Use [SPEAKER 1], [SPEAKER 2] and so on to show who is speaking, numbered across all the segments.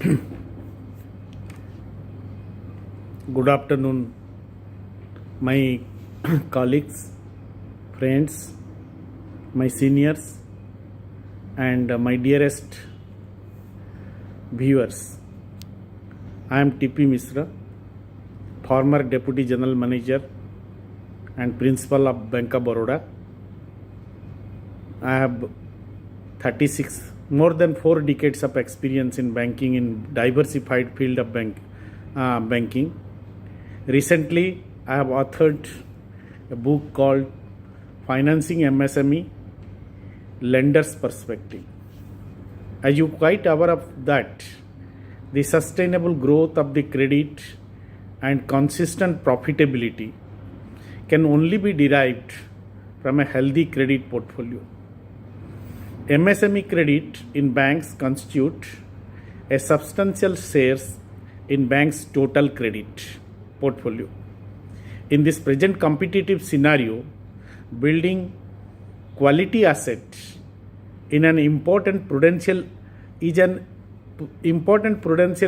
[SPEAKER 1] Good afternoon, my colleagues, friends, my seniors, and my dearest viewers. I am T.P. Misra, former Deputy General Manager and Principal of Bank of Baroda. I have more than 4 decades of experience in banking in diversified field of banking. Recently, I have authored a book called Financing MSME Lender's Perspective. As you quite aware of that, the sustainable growth of the credit and consistent profitability can only be derived from a healthy credit portfolio. MSME credit in banks constitute a substantial shares in banks' total credit portfolio. In this present competitive scenario, building quality asset in an important prudential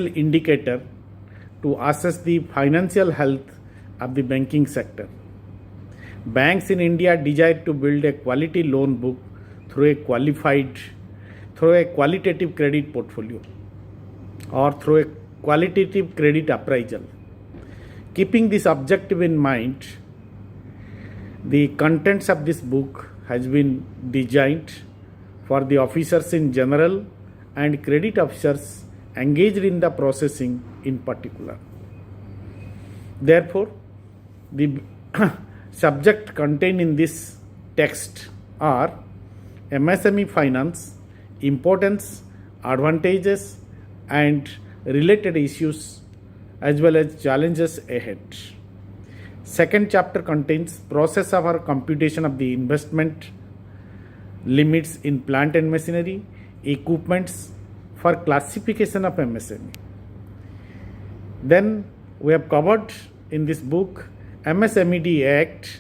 [SPEAKER 1] indicator to assess the financial health of the banking sector. Banks in India desire to build a quality loan book through a qualitative credit portfolio or through a qualitative credit appraisal. Keeping this objective in mind, the contents of this book has been designed for the officers in general and credit officers engaged in the processing in particular. Therefore, the subject contained in this text are MSME finance, importance, advantages, and related issues, as well as challenges ahead. Second chapter contains process of our computation of the investment limits in plant and machinery, equipments for classification of MSME. Then we have covered in this book MSMED Act,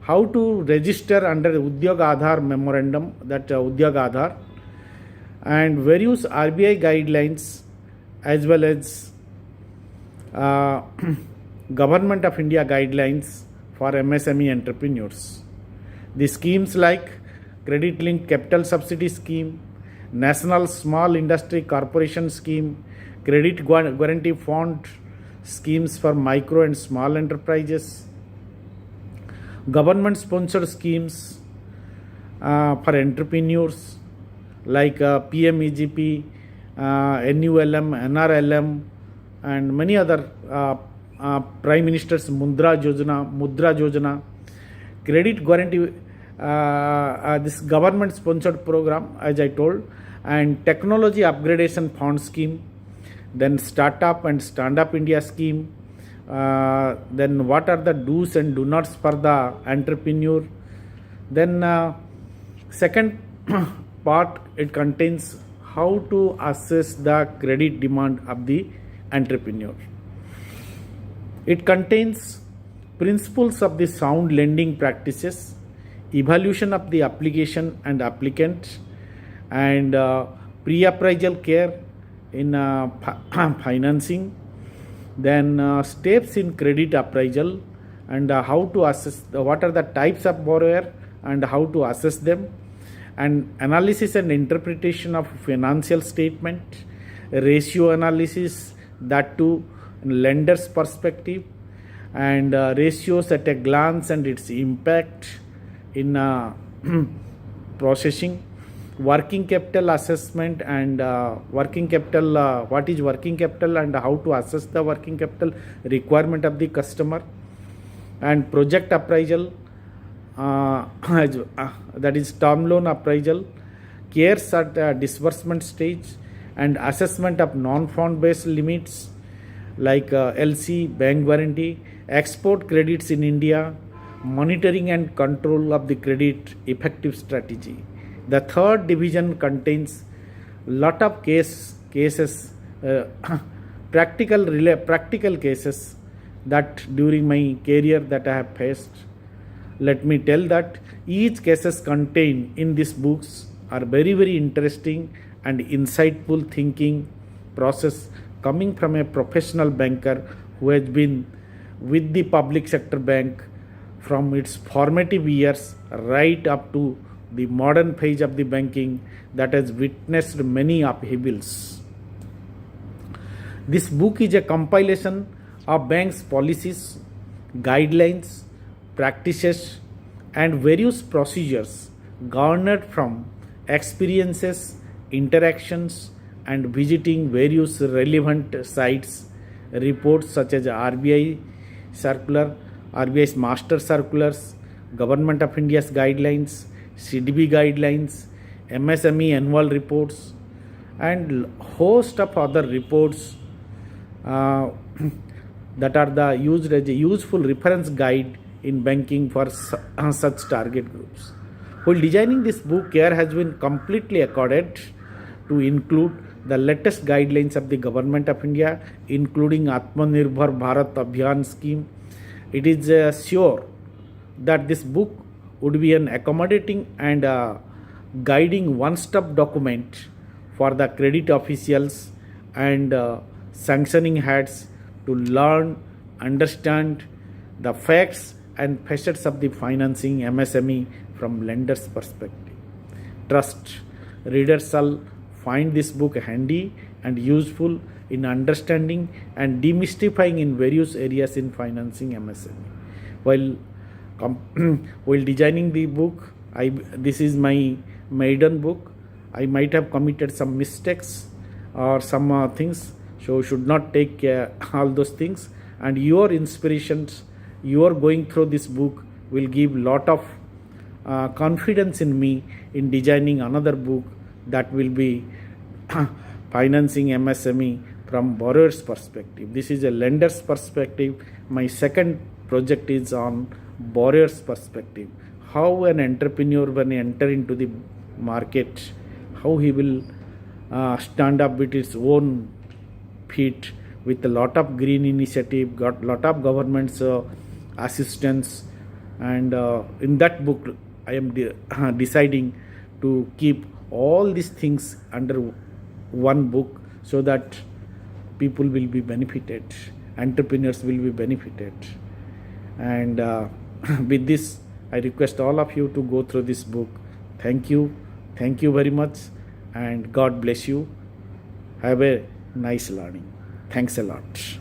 [SPEAKER 1] how to register under Udyog Aadhar memorandum, that Udyog Aadhar, and various RBI guidelines as well as Government of India guidelines for MSME entrepreneurs. The schemes like Credit Linked Capital Subsidy Scheme, National Small Industry Corporation Scheme, Credit Guarantee Fund schemes for micro and small enterprises, government sponsored schemes for entrepreneurs like PMEGP, NULM, NRLM, and many other Prime Minister's Mudra Yojana, Credit Guarantee, this government sponsored program, as I told, and Technology Upgradation Fund Scheme, then Startup and Stand Up India Scheme, then what are the do's and do nots for the entrepreneur. Then second part, it contains how to assess the credit demand of the entrepreneur. It contains principles of the sound lending practices, evaluation of the application and applicant, and pre-appraisal care in financing, then steps in credit appraisal, and how to assess what are the types of borrower and how to assess them, and analysis and interpretation of financial statement, ratio analysis, that too lender's perspective, and ratios at a glance and its impact in processing, working capital assessment and working capital, what is working capital and how to assess the working capital requirement of the customer, and project appraisal, that is term loan appraisal, cares at disbursement stage, and assessment of non-fund based limits like LC, bank guarantee, export credits in India, monitoring and control of the credit effective strategy. The third division contains lot of cases, practical cases that during my career that I have faced. Let me tell that each cases contained in these books are very interesting and insightful thinking process coming from a professional banker who has been with the public sector bank from its formative years right up to the modern phase of the banking that has witnessed many upheavals. This book is a compilation of banks' policies, guidelines, practices, and various procedures garnered from experiences, interactions, and visiting various relevant sites, reports such as RBI circular, RBI's master circulars, Government of India's guidelines, CDB guidelines, MSME annual reports, and host of other reports that are the used as a useful reference guide in banking for such target groups. While designing this book, care has been completely accorded to include the latest guidelines of the Government of India, including Atmanirbhar Bharat Abhiyan scheme. It is sure that this book would be an accommodating and guiding one-stop document for the credit officials and sanctioning heads to learn, understand the facts and facets of the financing MSME from lenders' perspective. Trust readers shall find this book handy and useful in understanding and demystifying in various areas in financing MSME. While designing the book, this is my maiden book. I might have committed some mistakes or some things, so should not take all those things. And your inspirations, your going through this book will give lot of confidence in me in designing another book that will be financing MSME from borrower's perspective. This is a lender's perspective. My second project is on borrower's perspective. How an entrepreneur, when he enter into the market, how he will stand up with his own feet with a lot of green initiative, got lot of government's assistance, and in that book I am deciding to keep all these things under one book so that people will be benefited, entrepreneurs will be benefited. And with this, I request all of you to go through this book. Thank you very much, and God bless you. Have a nice learning. Thanks a lot.